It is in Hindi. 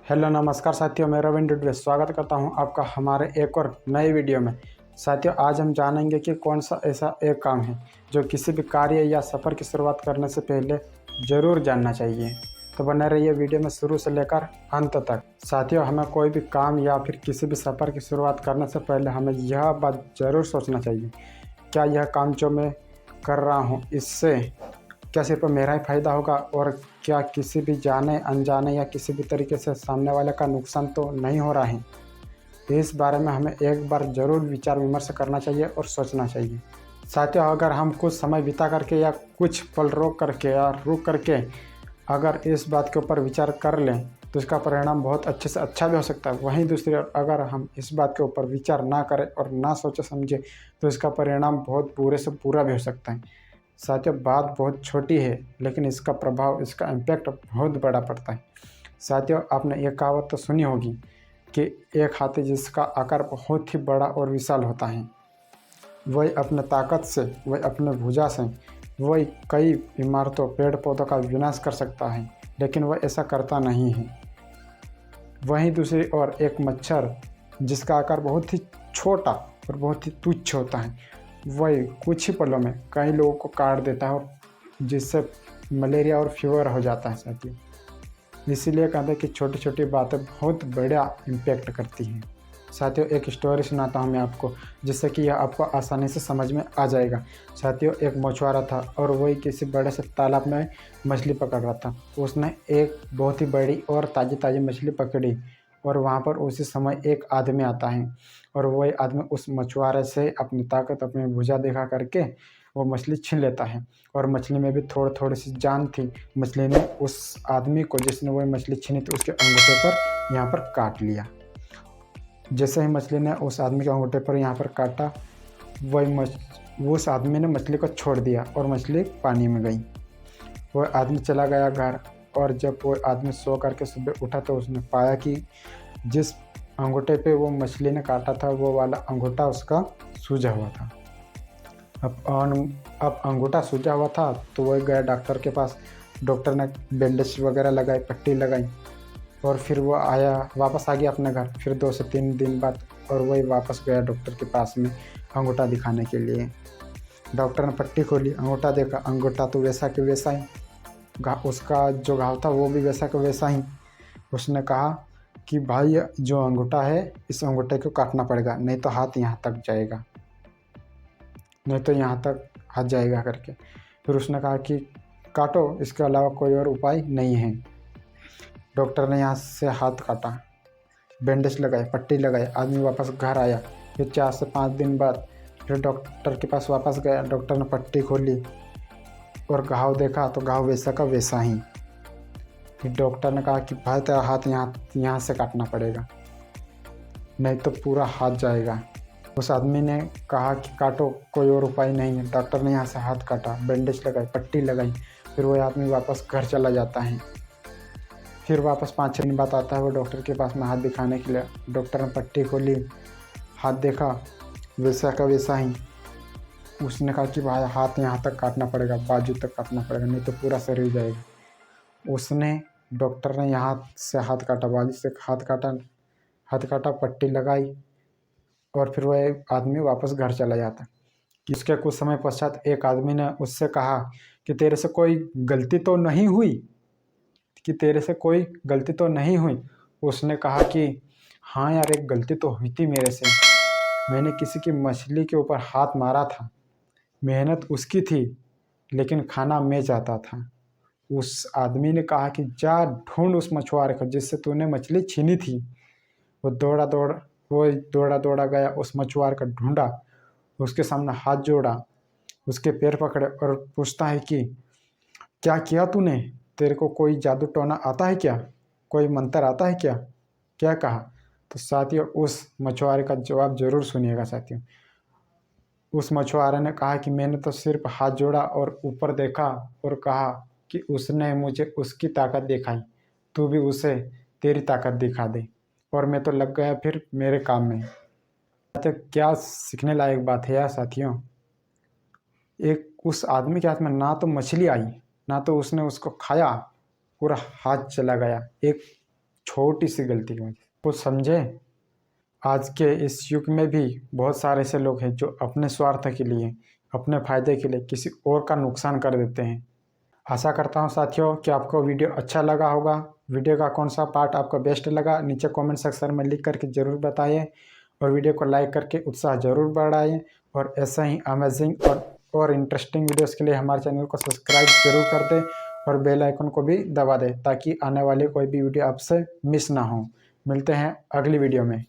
हेलो नमस्कार साथियों, मैं रविंद्र डुबे स्वागत करता हूं आपका हमारे एक और नए वीडियो में। साथियों, आज हम जानेंगे कि कौन सा ऐसा एक काम है जो किसी भी कार्य या सफ़र की शुरुआत करने से पहले ज़रूर जानना चाहिए। तो बने रहिए वीडियो में शुरू से लेकर अंत तक। साथियों, हमें कोई भी काम या फिर किसी भी सफ़र की शुरुआत करने से पहले हमें यह बात ज़रूर सोचना चाहिए, क्या यह काम जो मैं कर रहा हूँ इससे क्या सिर्फ मेरा ही फ़ायदा होगा और क्या किसी भी जाने अनजाने या किसी भी तरीके से सामने वाले का नुकसान तो नहीं हो रहा है। इस बारे में हमें एक बार ज़रूर विचार विमर्श करना चाहिए और सोचना चाहिए। साथियों, अगर हम कुछ समय बिता करके या कुछ पल रोक करके या रुक करके अगर इस बात के ऊपर विचार कर लें तो इसका परिणाम बहुत अच्छे से अच्छा भी हो सकता है। वहीं दूसरी ओर अगर हम इस बात के ऊपर विचार ना करें और ना सोचे समझे तो इसका परिणाम बहुत बुरे से बुरा भी हो सकता है। साथियों, बात बहुत छोटी है लेकिन इसका प्रभाव, इसका इम्पैक्ट बहुत बड़ा पड़ता है। साथियों, आपने ये कहावत तो सुनी होगी कि एक हाथी जिसका आकार बहुत ही बड़ा और विशाल होता है, वही अपने ताकत से, वही अपने भुजा से, वही कई इमारतों, पेड़ पौधों का विनाश कर सकता है, लेकिन वह ऐसा करता नहीं है। वहीं दूसरी ओर एक मच्छर जिसका आकार बहुत ही छोटा और बहुत ही तुच्छ होता है, वही कुछ ही पलों में कई लोगों को काट देता है और जिससे मलेरिया और फीवर हो जाता है साथियों। इसीलिए कहते हैं कि छोटी छोटी बातें बहुत बड़ा इम्पैक्ट करती हैं। साथियों, एक स्टोरी सुनाता हूँ मैं आपको, जिससे कि यह आपको आसानी से समझ में आ जाएगा। साथियों, एक मछुआरा था और वही किसी बड़े से तालाब में मछली पकड़ रहा था। उसने एक बहुत ही बड़ी और ताज़ी ताज़ी मछली पकड़ी और वहाँ पर उसी समय एक आदमी आता है और वही आदमी उस मछुआरे से अपनी ताकत, अपनी भुजा दिखा करके वो मछली छीन लेता है। और मछली में भी थोड़ी थोड़ी सी जान थी। मछली ने उस आदमी को, जिसने वही मछली छीनी थी, उसके अंगूठे पर यहाँ पर काट लिया। जैसे ही मछली ने उस आदमी के अंगूठे पर यहाँ पर काटा, उस आदमी ने मछली को छोड़ दिया और मछली पानी में गई। वह आदमी चला गया घर और जब वो आदमी सो करके सुबह उठा तो उसने पाया कि जिस अंगूठे पे वो मछली ने काटा था वो वाला अंगूठा उसका सूजा हुआ था। अब अंगूठा सूजा हुआ था तो वह गया डॉक्टर के पास। डॉक्टर ने बैंडेज वगैरह लगाई, पट्टी लगाई और फिर वो वापस आ गया अपने घर। फिर 2 से 3 दिन बाद और वही वापस गया डॉक्टर के पास में अंगूठा दिखाने के लिए। डॉक्टर ने पट्टी खोली, अंगूठा देखा, अंगूठा तो वैसा कि वैसा ही, उसका जो घाव था वो भी वैसा कि वैसा ही। उसने कहा कि भाई, जो अंगूठा है इस अंगूठे को काटना पड़ेगा, नहीं तो हाथ यहाँ तक जाएगा, नहीं तो यहाँ तक हाथ जाएगा करके। फिर उसने कहा कि काटो, इसके अलावा कोई और उपाय नहीं है। डॉक्टर ने यहाँ से हाथ काटा, बैंडेज लगाए, पट्टी लगाई, आदमी वापस घर आया। फिर 4 से 5 दिन बाद फिर डॉक्टर के पास वापस गया। डॉक्टर ने पट्टी खोली और घाव देखा तो घाव वैसा का वैसा ही। फिर डॉक्टर ने कहा कि भाई, तेरा हाथ यहाँ से काटना पड़ेगा, नहीं तो पूरा हाथ जाएगा। उस आदमी ने कहा कि काटो, कोई और उपाय नहीं है। डॉक्टर ने यहाँ से हाथ काटा, बैंडेज लगाई, पट्टी लगाई। फिर वह आदमी वापस घर चला जाता है। फिर वापस 5-6 दिन बाद आता है वो डॉक्टर के पास में हाथ दिखाने के लिए। डॉक्टर ने पट्टी खोली, हाथ देखा, वैसा का वैसा ही। उसने कहा कि भाई, हाथ यहाँ तक काटना पड़ेगा, बाजू तक काटना पड़ेगा, नहीं तो पूरा शरीर जाएगा। डॉक्टर ने यहाँ से हाथ काटा, बाजू से हाथ काटा, पट्टी लगाई और फिर वह आदमी वापस घर चला जाता। कि उसके कुछ समय पश्चात एक आदमी ने उससे कहा कि तेरे से कोई गलती तो नहीं हुई? उसने कहा कि हाँ यार, एक गलती तो हुई थी मेरे से। मैंने किसी की मछली के ऊपर हाथ मारा था। मेहनत उसकी थी लेकिन खाना मैं चाहता था। उस आदमी ने कहा कि जा ढूंढ उस मछुआरे को जिससे तूने मछली छीनी थी। वो दौड़ा दौड़ा गया, उस मछुआरे को ढूंढा, उसके सामने हाथ जोड़ा, उसके पैर पकड़े और पूछता है कि क्या किया तूने? तेरे को कोई जादू टोना आता है क्या? कोई मंत्र आता है क्या? क्या कहा? तो साथियों, उस मछुआरे का जवाब जरूर सुनिएगा साथियों। उस मछुआरे ने कहा कि मैंने तो सिर्फ हाथ जोड़ा और ऊपर देखा और कहा कि उसने मुझे उसकी ताकत दिखाई, तू भी उसे तेरी ताकत दिखा दे। और मैं तो लग गया फिर मेरे काम में। तो क्या सीखने लायक बात है यार साथियों। उस आदमी के हाथ में ना तो मछली आई, ना तो उसने उसको खाया, पूरा हाथ चला गया। एक छोटी सी गलती की वजह से। कुछ समझे? आज के इस युग में भी बहुत सारे ऐसे लोग हैं जो अपने स्वार्थ के लिए, अपने फायदे के लिए किसी और का नुकसान कर देते हैं। आशा करता हूँ साथियों कि आपको वीडियो अच्छा लगा होगा। वीडियो का कौन सा पार्ट आपको बेस्ट लगा नीचे कमेंट सेक्शन में लिख करके ज़रूर बताइए, और वीडियो को लाइक करके उत्साह ज़रूर बढ़ाइए। और ऐसा ही अमेजिंग और इंटरेस्टिंग वीडियोस के लिए हमारे चैनल को सब्सक्राइब जरूर कर दें और बेल आइकन को भी दबा दें, ताकि आने वाली कोई भी वीडियो आपसे मिस ना हो। मिलते हैं अगली वीडियो में।